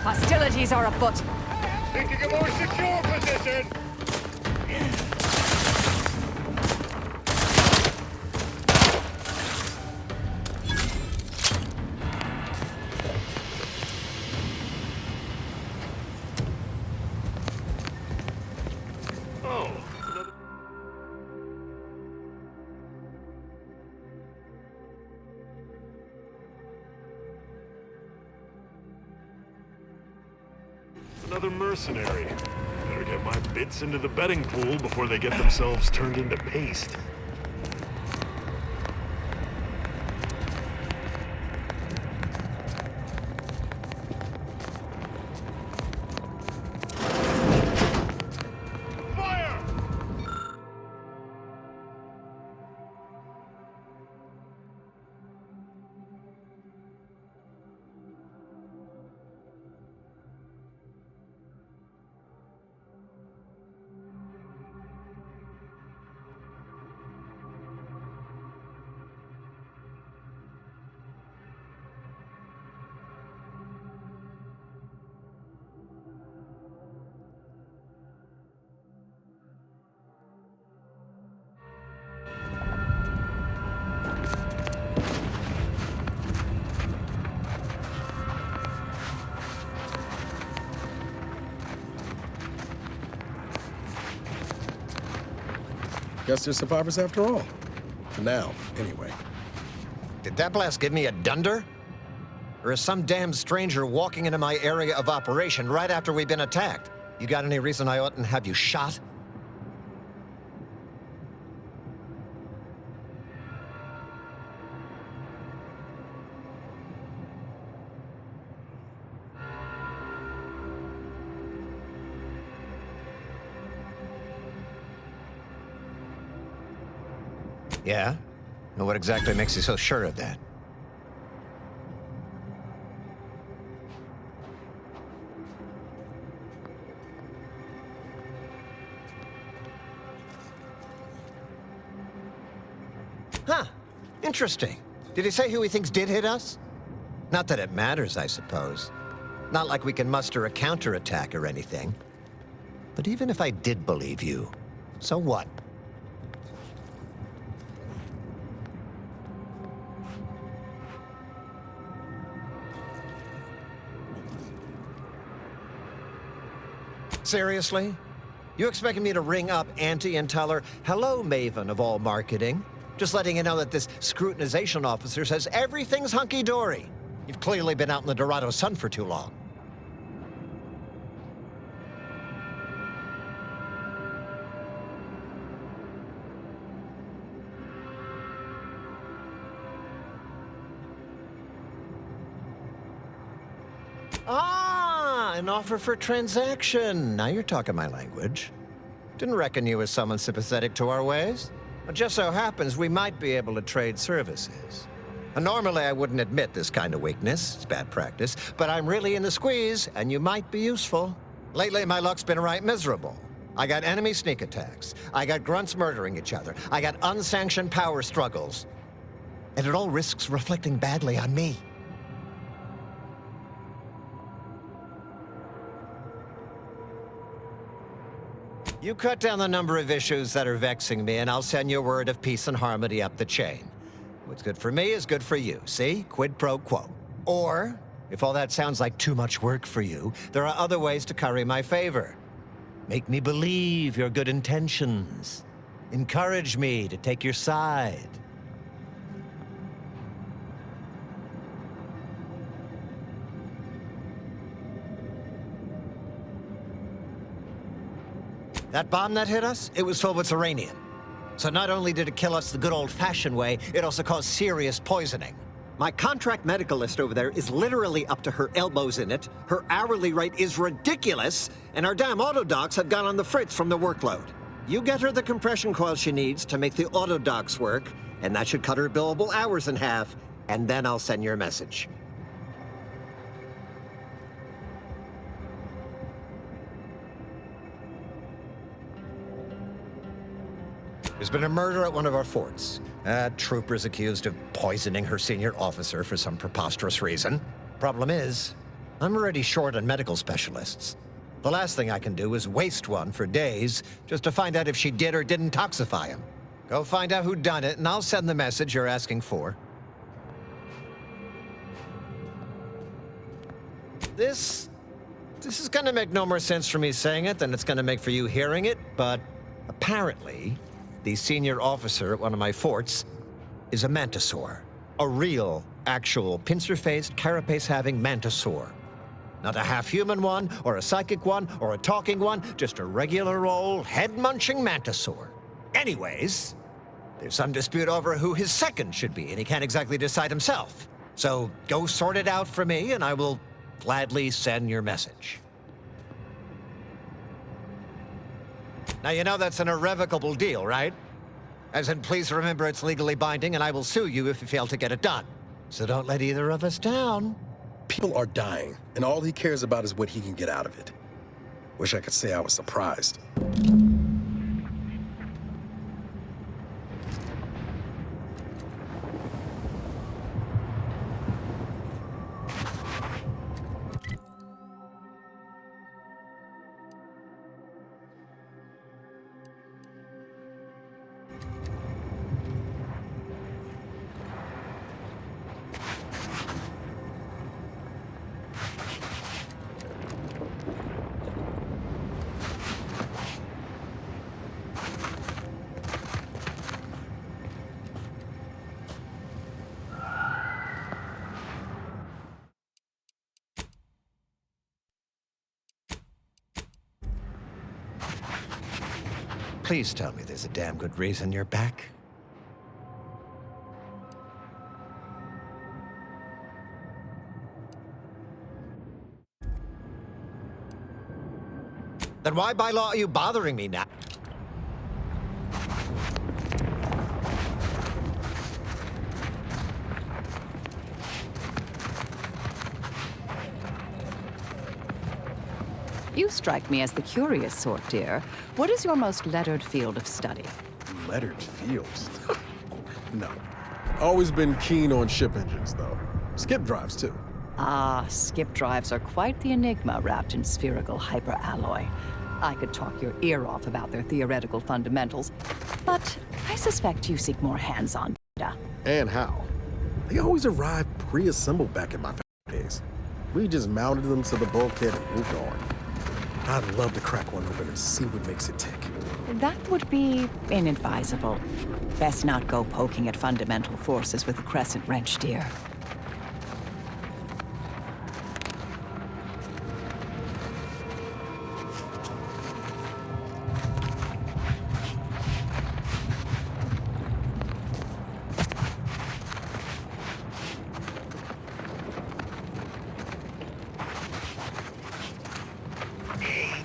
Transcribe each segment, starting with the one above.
Hostilities are afoot. Taking a more secure position. Another mercenary. Better get my bits into the betting pool before they get themselves turned into paste. Fire! Guess they're survivors after all. For now, anyway. Did that blast give me a dunder? Or is some damn stranger walking into my area of operation right after we've been attacked? You got any reason I oughtn't have you shot? Yeah? And what exactly makes you so sure of that? Huh. Interesting. Did he say who he thinks did hit us? Not that it matters, I suppose. Not like we can muster a counterattack or anything. But even if I did believe you, so what? Seriously? You expecting me to ring up Auntie and tell her, hello, Maven of all marketing? Just letting you know that this scrutinization officer says everything's hunky-dory. You've clearly been out in the Dorado sun for too long. Ah, an offer for transaction. Now you're talking my language. Didn't reckon you as someone sympathetic to our ways. It just so happens we might be able to trade services. And normally I wouldn't admit this kind of weakness. It's bad practice. But I'm really in the squeeze, and you might be useful. Lately, my luck's been right miserable. I got enemy sneak attacks. I got grunts murdering each other. I got unsanctioned power struggles. And it all risks reflecting badly on me. You cut down the number of issues that are vexing me, and I'll send you word of peace and harmony up the chain. What's good for me is good for you, see? Quid pro quo. Or, if all that sounds like too much work for you, there are other ways to curry my favor. Make me believe your good intentions. Encourage me to take your side. That bomb that hit us, it was filled with uranium. So not only did it kill us the good old-fashioned way, it also caused serious poisoning. My contract medicalist over there is literally up to her elbows in it, her hourly rate is ridiculous, and our damn auto docs have gone on the fritz from the workload. You get her the compression coil she needs to make the auto docs work, and that should cut her billable hours in half, and then I'll send your message. There's been a murder at one of our forts. A trooper's accused of poisoning her senior officer for some preposterous reason. Problem is, I'm already short on medical specialists. The last thing I can do is waste one for days just to find out if she did or didn't toxify him. Go find out who done it, and I'll send the message you're asking for. This is gonna make no more sense for me saying it than it's gonna make for you hearing it, but apparently, the senior officer at one of my forts is a mantisaur. A real, actual, pincer-faced, carapace-having mantisaur. Not a half-human one, or a psychic one, or a talking one, just a regular old, head-munching mantisaur. Anyways, there's some dispute over who his second should be, and he can't exactly decide himself. So go sort it out for me, and I will gladly send your message. Now, you know that's an irrevocable deal, right? As in, please remember it's legally binding, and I will sue you if you fail to get it done. So don't let either of us down. People are dying, and all he cares about is what he can get out of it. Wish I could say I was surprised. Please tell me there's a damn good reason you're back. Then why by law are you bothering me now? You strike me as the curious sort, dear. What is your most lettered field of study? Lettered fields? No. Always been keen on ship engines, though. Skip drives, too. Ah, skip drives are quite the enigma wrapped in spherical hyperalloy. I could talk your ear off about their theoretical fundamentals, but I suspect you seek more hands-on data. And how? They always arrived pre-assembled back in my days. We just mounted them to the bulkhead and moved on. I'd love to crack one open and see what makes it tick. That would be inadvisable. Best not go poking at fundamental forces with a crescent wrench, dear.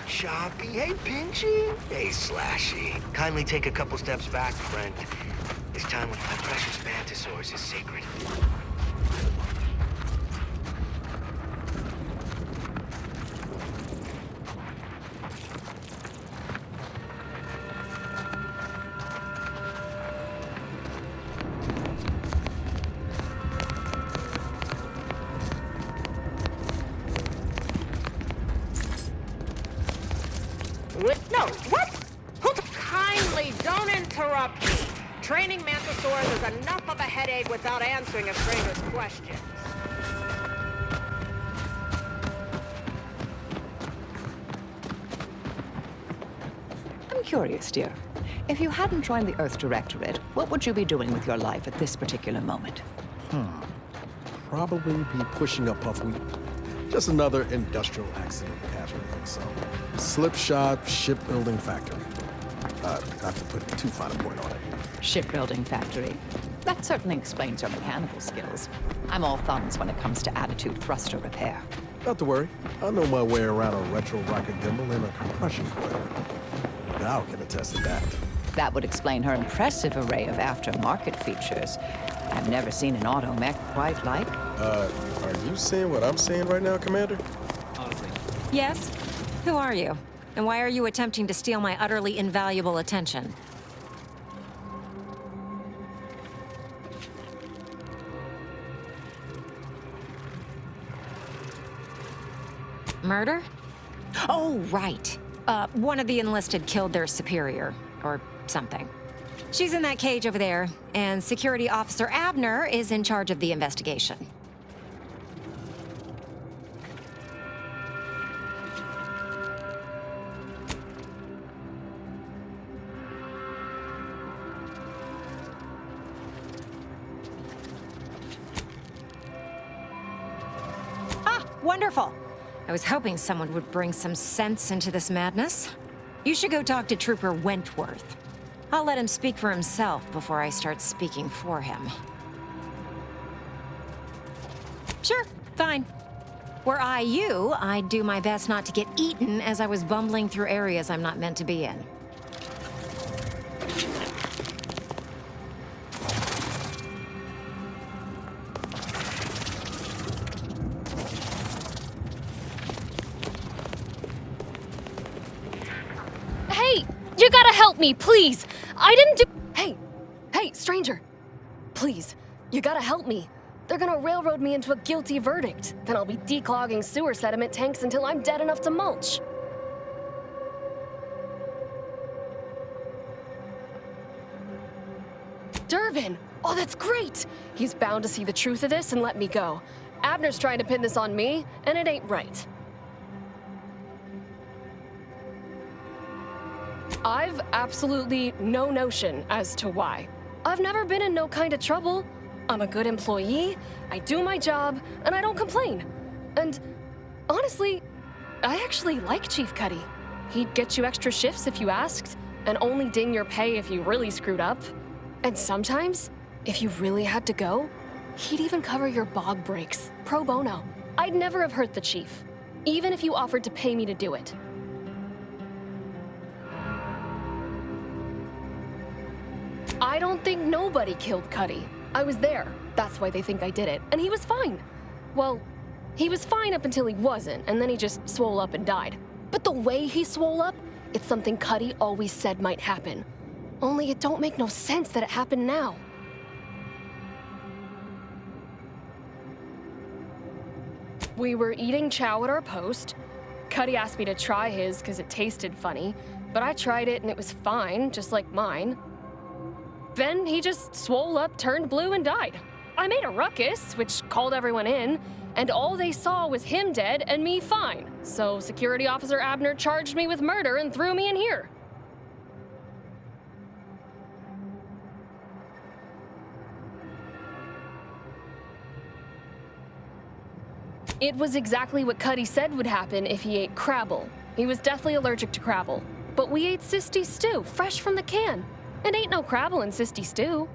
Choppy, hey Pinchy, hey Slashy. Kindly take a couple steps back, friend. This time with my precious mantisaurs is sacred. No, what? Kindly don't interrupt me. Training mantisaurs is enough of a headache without answering a stranger's questions. I'm curious, dear. If you hadn't joined the Earth Directorate, what would you be doing with your life at this particular moment? Probably be pushing up puff wheat. Just another industrial accident casualty like some slipshod shipbuilding factory. Not to put too fine a point on it. Shipbuilding factory. That certainly explains your mechanical skills. I'm all thumbs when it comes to attitude thruster repair. Not to worry. I know my way around a retro rocket gimbal and a compression coil. Now can attest to that. That would explain her impressive array of aftermarket features. I've never seen an auto mech quite like. Are you seeing what I'm seeing right now, Commander? Yes? Who are you? And why are you attempting to steal my utterly invaluable attention? Murder? Oh, right. One of the enlisted killed their superior, or something. She's in that cage over there, and Security Officer Abner is in charge of the investigation. Ah, wonderful. I was hoping someone would bring some sense into this madness. You should go talk to Trooper Wentworth. I'll let him speak for himself before I start speaking for him. Sure, fine. Were I you, I'd do my best not to get eaten as I was bumbling through areas I'm not meant to be in. Hey, you gotta help me, please! I didn't do— Hey, stranger! Please, you gotta help me. They're gonna railroad me into a guilty verdict. Then I'll be declogging sewer sediment tanks until I'm dead enough to mulch. Durbin! Oh, that's great! He's bound to see the truth of this and let me go. Abner's trying to pin this on me, and it ain't right. I've absolutely no notion as to why. I've never been in no kind of trouble. I'm a good employee, I do my job, and I don't complain. And honestly, I actually like Chief Cuddy. He'd get you extra shifts if you asked, and only ding your pay if you really screwed up. And sometimes, if you really had to go, he'd even cover your bog breaks, pro bono. I'd never have hurt the Chief, even if you offered to pay me to do it. I don't think nobody killed Cuddy. I was there. That's why they think I did it. And he was fine. Well, he was fine up until he wasn't, and then he just swole up and died. But the way he swole up, it's something Cuddy always said might happen. Only it don't make no sense that it happened now. We were eating chow at our post. Cuddy asked me to try his because it tasted funny, but I tried it and it was fine, just like mine. Then he just swole up, turned blue, and died. I made a ruckus, which called everyone in, and all they saw was him dead and me fine. So Security Officer Abner charged me with murder and threw me in here. It was exactly what Cuddy said would happen if he ate Crabble. He was deathly allergic to Crabble. But we ate Sisty stew, fresh from the can. And ain't no Crabble in Sisty stew.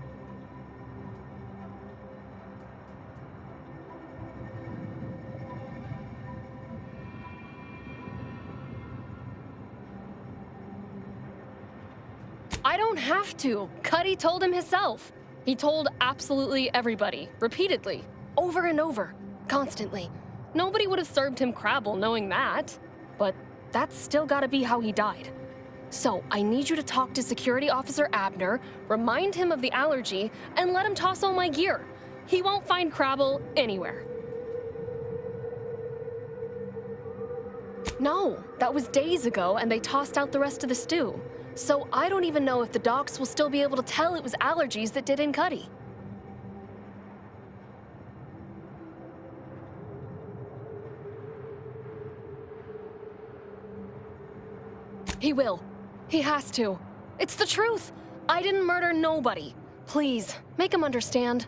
I don't have to. Cuddy told him himself. He told absolutely everybody, repeatedly, over and over, constantly. Nobody would have served him Crabble knowing that. But that's still gotta be how he died. So, I need you to talk to Security Officer Abner, remind him of the allergy, and let him toss all my gear. He won't find Crabble anywhere. No, that was days ago, and they tossed out the rest of the stew. So I don't even know if the docs will still be able to tell it was allergies that did in Cuddy. He will. He has to. It's the truth. I didn't murder nobody. Please, make him understand.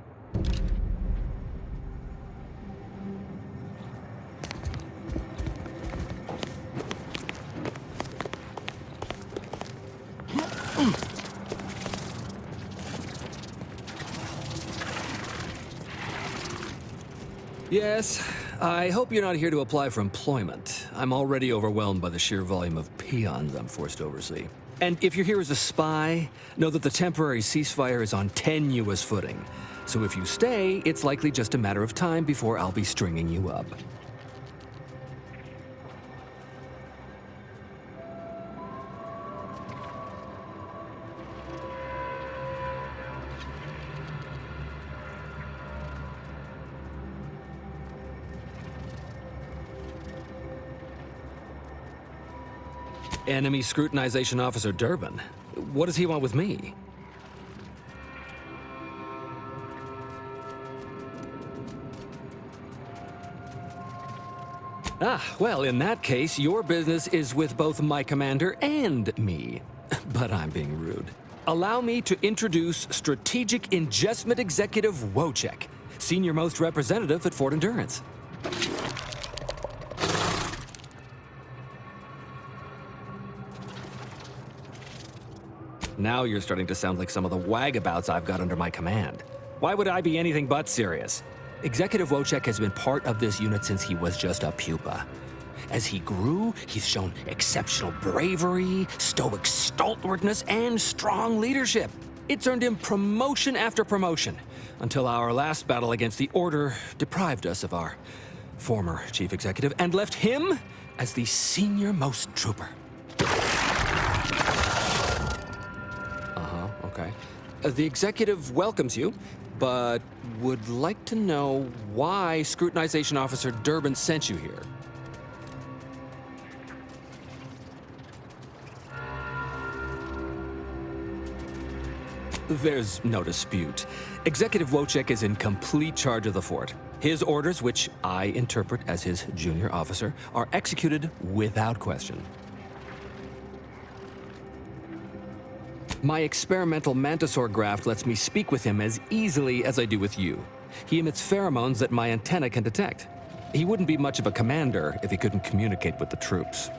Yes, I hope you're not here to apply for employment. I'm already overwhelmed by the sheer volume of peons I'm forced to oversee. And if you're here as a spy, know that the temporary ceasefire is on tenuous footing. So if you stay, it's likely just a matter of time before I'll be stringing you up. Enemy Scrutinization Officer Durbin. What does he want with me? Ah, well, in that case, your business is with both my commander and me. But I'm being rude. Allow me to introduce Strategic Ingestment Executive Wojciech, Senior Most Representative at Fort Endurance. Now you're starting to sound like some of the wagabouts I've got under my command. Why would I be anything but serious? Executive Wojciech has been part of this unit since he was just a pupa. As he grew, he's shown exceptional bravery, stoic stalwartness, and strong leadership. It's earned him promotion after promotion, until our last battle against the Order deprived us of our former chief executive and left him as the senior-most trooper. Okay. The executive welcomes you, but would like to know why Scrutinization Officer Durbin sent you here. There's no dispute. Executive Wojciech is in complete charge of the fort. His orders, which I interpret as his junior officer, are executed without question. My experimental mantisaur graft lets me speak with him as easily as I do with you. He emits pheromones that my antenna can detect. He wouldn't be much of a commander if he couldn't communicate with the troops.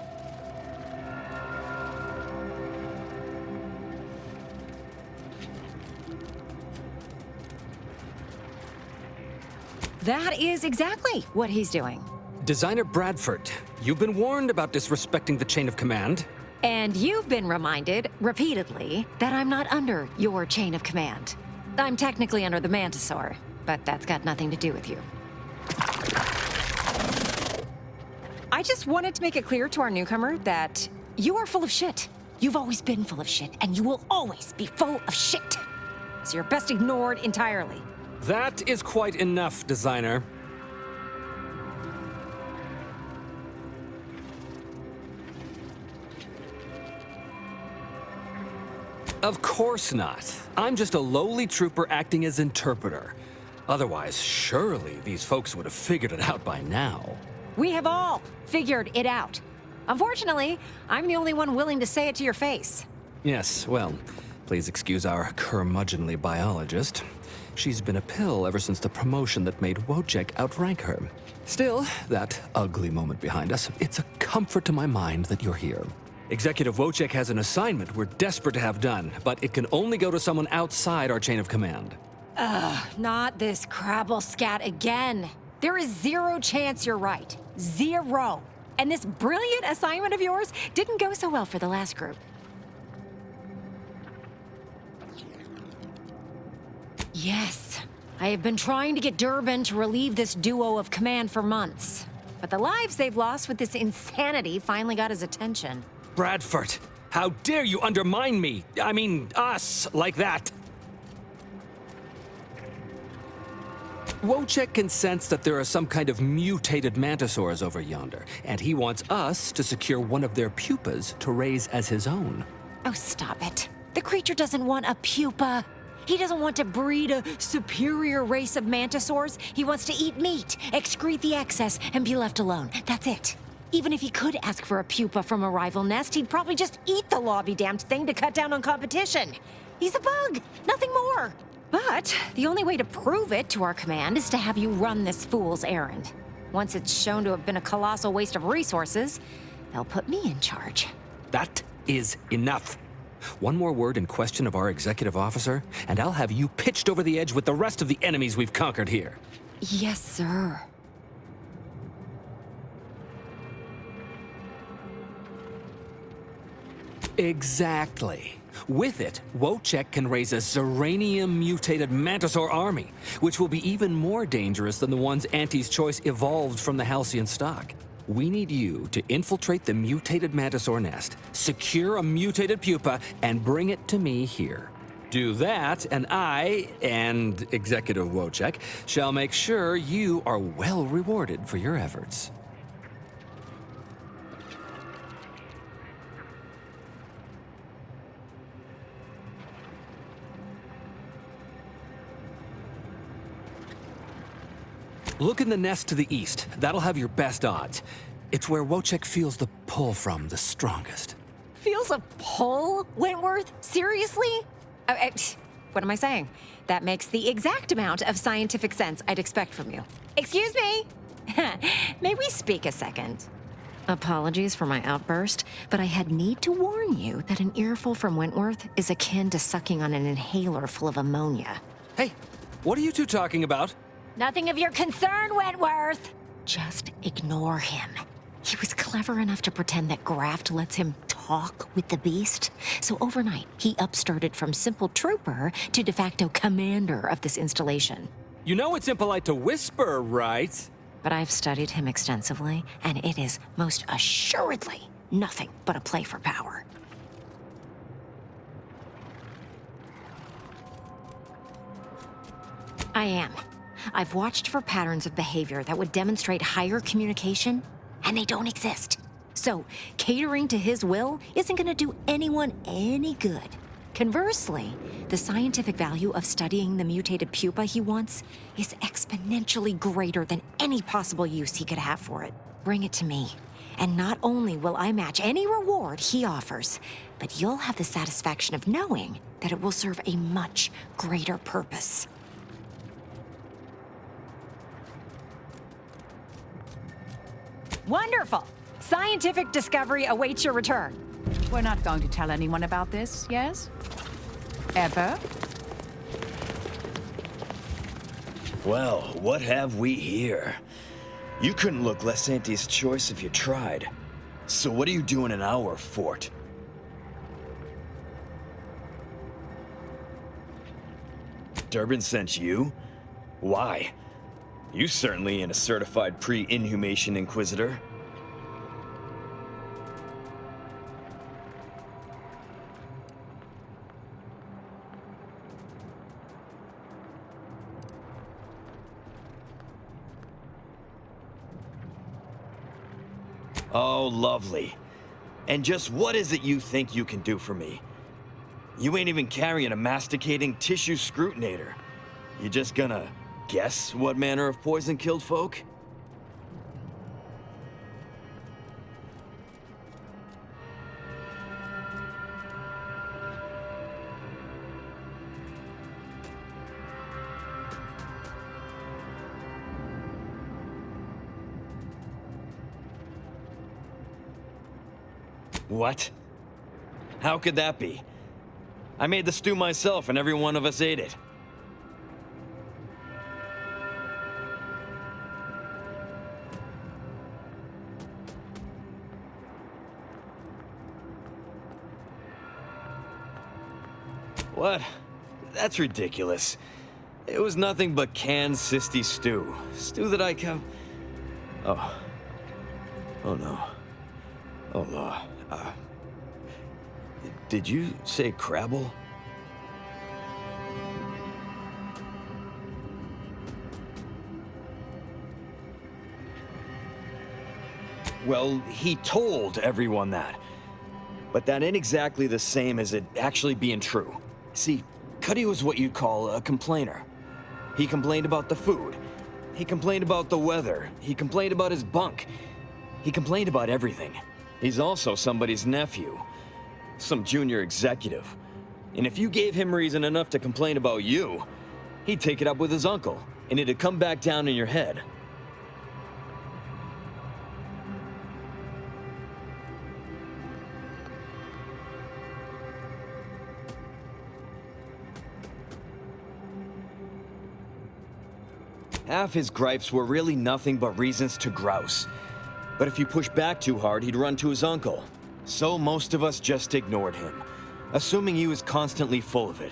That is exactly what he's doing. Designer Bradford, you've been warned about disrespecting the chain of command. And you've been reminded, repeatedly, that I'm not under your chain of command. I'm technically under the Mantisaur, but that's got nothing to do with you. I just wanted to make it clear to our newcomer that you are full of shit. You've always been full of shit, and you will always be full of shit. So you're best ignored entirely. That is quite enough, Designer. Of course not. I'm just a lowly trooper acting as interpreter. Otherwise, surely these folks would have figured it out by now. We have all figured it out. Unfortunately, I'm the only one willing to say it to your face. Yes, well, please excuse our curmudgeonly biologist. She's been a pill ever since the promotion that made Wojciech outrank her. Still, that ugly moment behind us, it's a comfort to my mind that you're here. Executive Wojciech has an assignment we're desperate to have done, but it can only go to someone outside our chain of command. Not this crabble scat again. There is zero chance you're right. Zero. And this brilliant assignment of yours didn't go so well for the last group. Yes, I have been trying to get Durbin to relieve this duo of command for months. But the lives they've lost with this insanity finally got his attention. Bradford, how dare you undermine me? I mean, us, like that. Wojciech can sense that there are some kind of mutated mantisaurs over yonder, and he wants us to secure one of their pupas to raise as his own. Oh, stop it. The creature doesn't want a pupa. He doesn't want to breed a superior race of mantisaurs. He wants to eat meat, excrete the excess, and be left alone. That's it. Even if he could ask for a pupa from a rival nest, he'd probably just eat the law-be-damned thing to cut down on competition. He's a bug, nothing more. But the only way to prove it to our command is to have you run this fool's errand. Once it's shown to have been a colossal waste of resources, they'll put me in charge. That is enough. One more word in question of our executive officer, and I'll have you pitched over the edge with the rest of the enemies we've conquered here. Yes, sir. Exactly. With it, Wojciech can raise a Zeranium-mutated Mantisaur army, which will be even more dangerous than the ones Auntie's Choice evolved from the Halcyon stock. We need you to infiltrate the mutated Mantisaur nest, secure a mutated pupa, and bring it to me here. Do that, and I, and Executive Wojciech, shall make sure you are well rewarded for your efforts. Look in the nest to the east. That'll have your best odds. It's where Wojciech feels the pull from the strongest. Feels a pull, Wentworth? Seriously? What am I saying? That makes the exact amount of scientific sense I'd expect from you. Excuse me? May we speak a second? Apologies for my outburst, but I had need to warn you that an earful from Wentworth is akin to sucking on an inhaler full of ammonia. Hey, what are you two talking about? Nothing of your concern, Wentworth! Just ignore him. He was clever enough to pretend that graft lets him talk with the beast. So overnight, he upstarted from simple trooper to de facto commander of this installation. You know it's impolite to whisper, right? But I've studied him extensively, and it is most assuredly nothing but a play for power. I am. I've watched for patterns of behavior that would demonstrate higher communication, and they don't exist. So, catering to his will isn't gonna do anyone any good. Conversely, the scientific value of studying the mutated pupa he wants is exponentially greater than any possible use he could have for it. Bring it to me, and not only will I match any reward he offers, but you'll have the satisfaction of knowing that it will serve a much greater purpose. Wonderful! Scientific discovery awaits your return. We're not going to tell anyone about this, yes? Ever? Well, what have we here? You couldn't look less Auntie's Choice if you tried. So what are you doing in our fort? Durbin sent you? Why? You certainly ain't a certified pre-inhumation inquisitor. Oh, lovely. And just what is it you think you can do for me? You ain't even carrying a masticating tissue scrutinator. You just gonna guess what manner of poison killed folk? What? How could that be? I made the stew myself and every one of us ate it. What? That's ridiculous. It was nothing but canned cysty stew. Stew that I kept... Oh. Oh no. Oh no. Did you say Well, he told everyone that. But that ain't exactly the same as it actually being true. See, Cuddy was what you'd call a complainer. He complained about the food. He complained about the weather. He complained about his bunk. He complained about everything. He's also somebody's nephew. Some junior executive. And if you gave him reason enough to complain about you, he'd take it up with his uncle, and it'd come back down in your head. Half his gripes were really nothing but reasons to grouse. But if you push back too hard, he'd run to his uncle. So most of us just ignored him, assuming he was constantly full of it,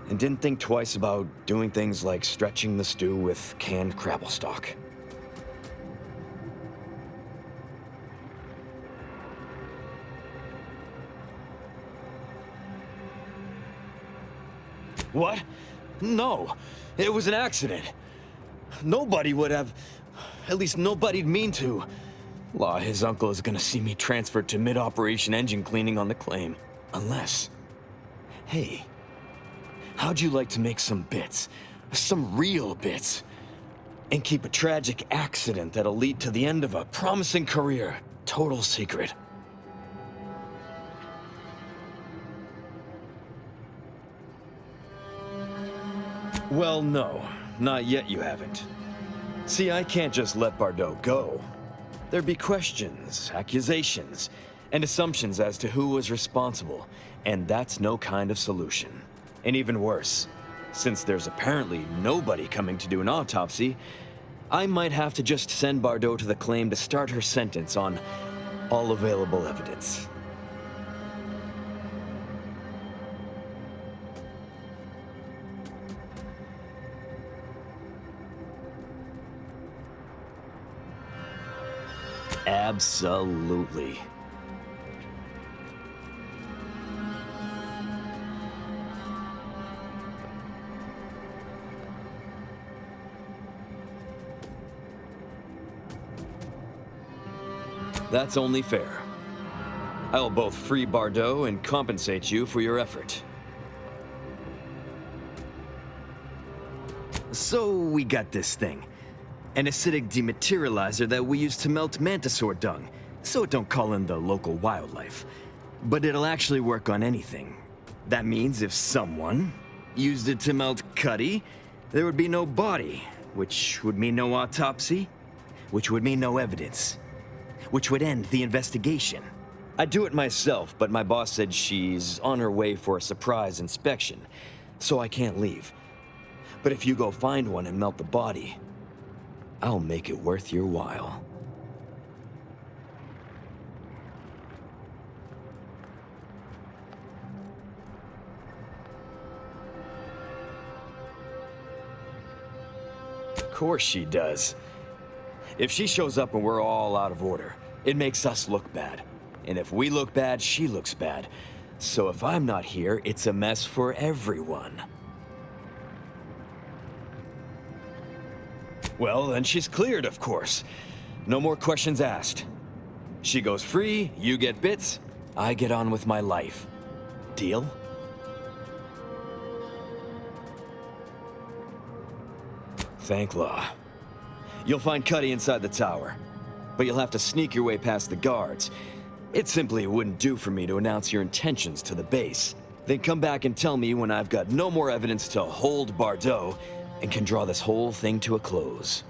and didn't think twice about doing things like stretching the stew with canned crabble stock. What? No, it was an accident. Nobody would have, at least nobody'd mean to. Law, his uncle is gonna see me transferred to mid-operation engine cleaning on the claim. Unless... Hey, how'd you like to make some bits? Some real bits? And keep a tragic accident that'll lead to the end of a promising career total secret? Well, no. Not yet you haven't. See, I can't just let Bardot go. There'd be questions, accusations, and assumptions as to who was responsible, and that's no kind of solution. And even worse, since there's apparently nobody coming to do an autopsy, I might have to just send Bardot to the claim to start her sentence on all available evidence. Absolutely. That's only fair. I'll both free Bardot and compensate you for your effort. So we got this thing. An acidic dematerializer that we use to melt mantisaur dung, so it don't call in the local wildlife. But it'll actually work on anything. That means if someone used it to melt Cuddy, there would be no body, which would mean no autopsy, which would mean no evidence, which would end the investigation. I'd do it myself, but my boss said she's on her way for a surprise inspection, so I can't leave. But if you go find one and melt the body, I'll make it worth your while. Of course she does. If she shows up and we're all out of order, it makes us look bad. And if we look bad, she looks bad. So if I'm not here, it's a mess for everyone. Well, then she's cleared, of course. No more questions asked. She goes free, you get bits, I get on with my life. Deal? Thank law. You'll find Cuddy inside the tower, but you'll have to sneak your way past the guards. It simply wouldn't do for me to announce your intentions to the base. Then come back and tell me when I've got no more evidence to hold Bardot and can draw this whole thing to a close.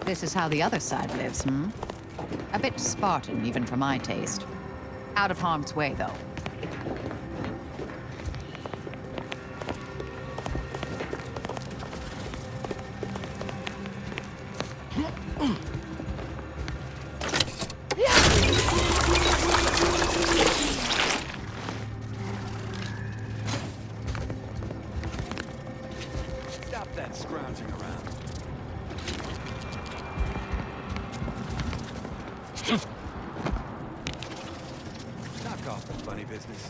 This is how the other side lives, hmm? A bit Spartan, even for my taste. Out of harm's way, though. Stop that scrounging around. Knock off the funny business.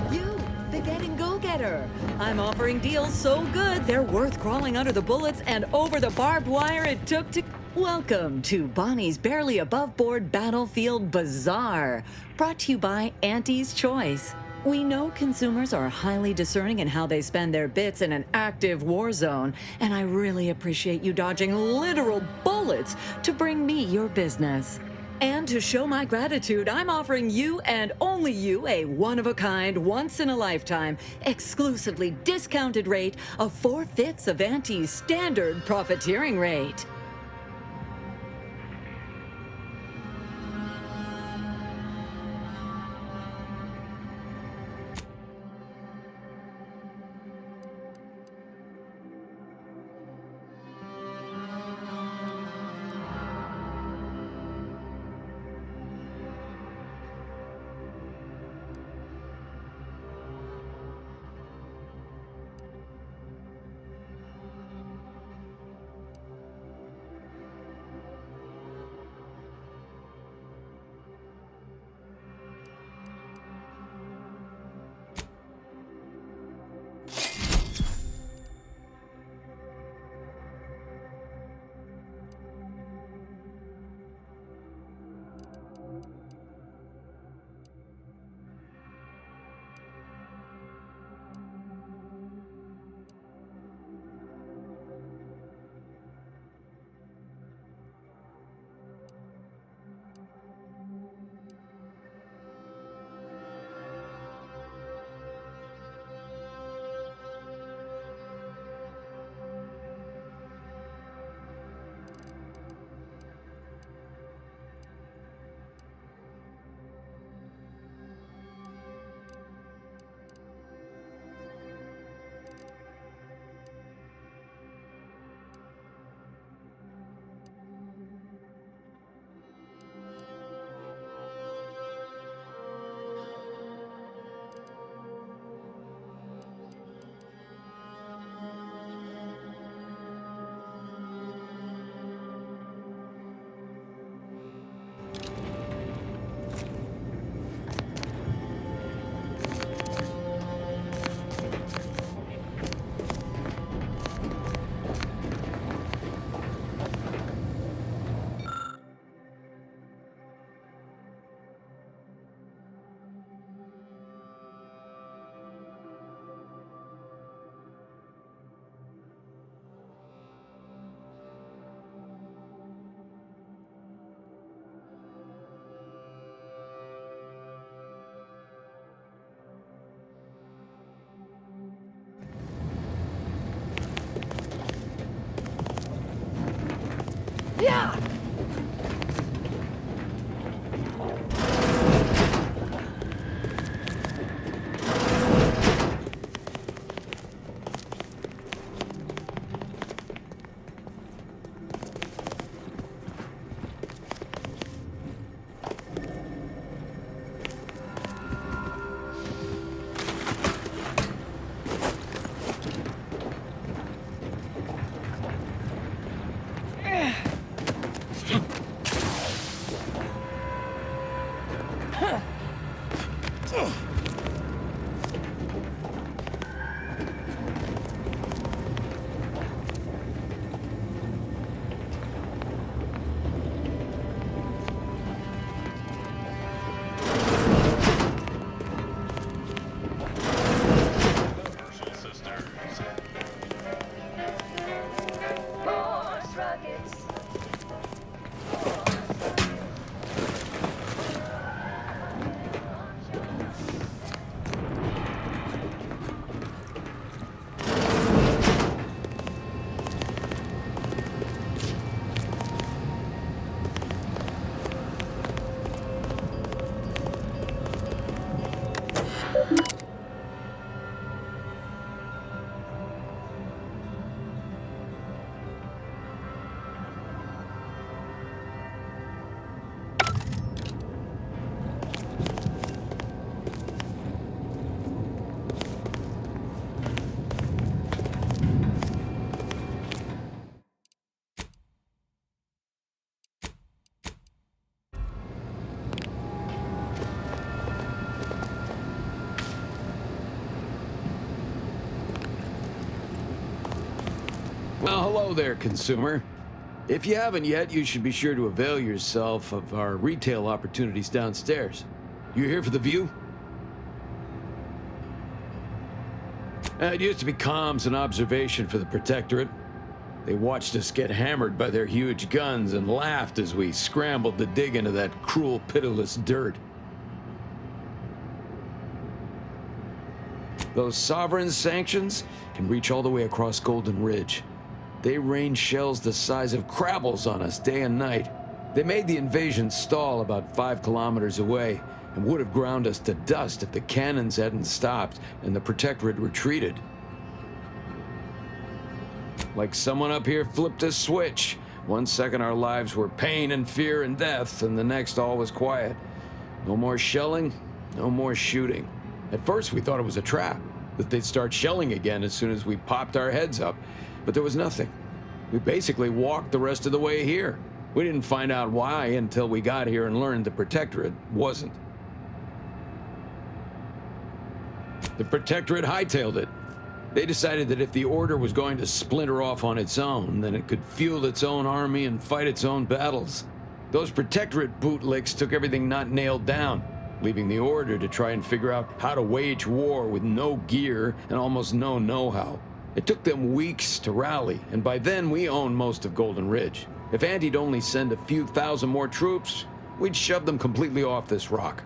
You, the getting go-getter. I'm offering deals so good, they're worth crawling under the bullets and over the barbed wire it took to... Welcome to Bonnie's Barely Above Board Battlefield Bazaar, brought to you by Auntie's Choice. We know consumers are highly discerning in how they spend their bits in an active war zone, and I really appreciate you dodging literal bullets to bring me your business. And to show my gratitude, I'm offering you and only you a one-of-a-kind, once-in-a-lifetime, exclusively discounted rate of 4/5 of Auntie's standard profiteering rate. Yeah! Hello there, consumer. If you haven't yet, you should be sure to avail yourself of our retail opportunities downstairs. You here for the view? It used to be comms and observation for the Protectorate. They watched us get hammered by their huge guns and laughed as we scrambled to dig into that cruel, pitiless dirt. Those sovereign sanctions can reach all the way across Golden Ridge. They rain shells the size of crabbles on us day and night. They made the invasion stall about 5 kilometers away and would have ground us to dust if the cannons hadn't stopped and the Protectorate retreated. Like someone up here flipped a switch. 1 second our lives were pain and fear and death, and the next all was quiet. No more shelling, no more shooting. At first we thought it was a trap, that they'd start shelling again as soon as we popped our heads up. But there was nothing. We basically walked the rest of the way here. We didn't find out why until we got here and learned the Protectorate wasn't. The Protectorate hightailed it. They decided that if the Order was going to splinter off on its own, then it could fuel its own army and fight its own battles. Those Protectorate bootlicks took everything not nailed down, leaving the Order to try and figure out how to wage war with no gear and almost no know-how. It took them weeks to rally, and by then we owned most of Golden Ridge. If Andy'd only send a few thousand more troops, we'd shove them completely off this rock.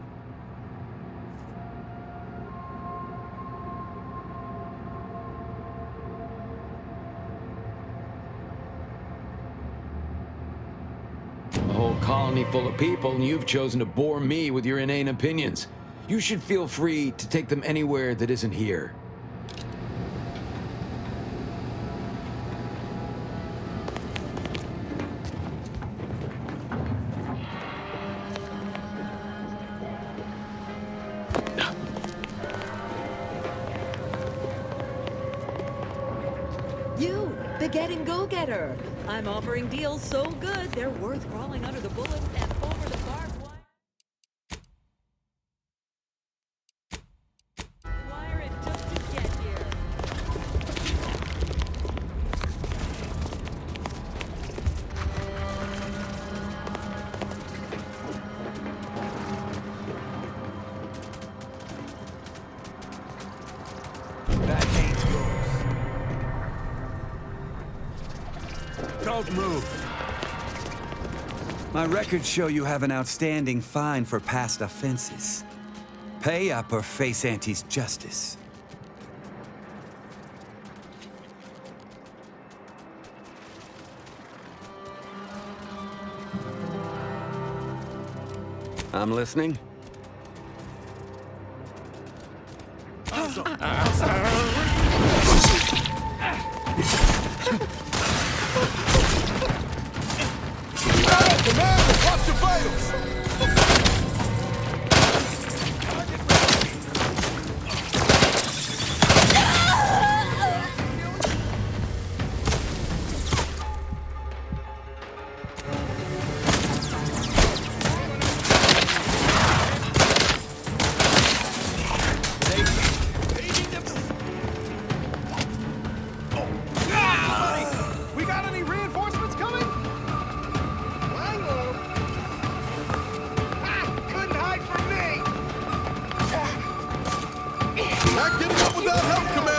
A whole colony full of people, and you've chosen to bore me with your inane opinions. You should feel free to take them anywhere that isn't here. You, the getting go-getter. I'm offering deals so good, they're worth crawling under the bullets and over the barbed wire it took to get here. That ain't yours. Don't move. My records show you have an outstanding fine for past offenses. Pay up or face Auntie's justice. I'm listening. Commander, watch your vitals! We got any reinforcements coming? I know. Couldn't hide from me. Not getting up without help, Commander.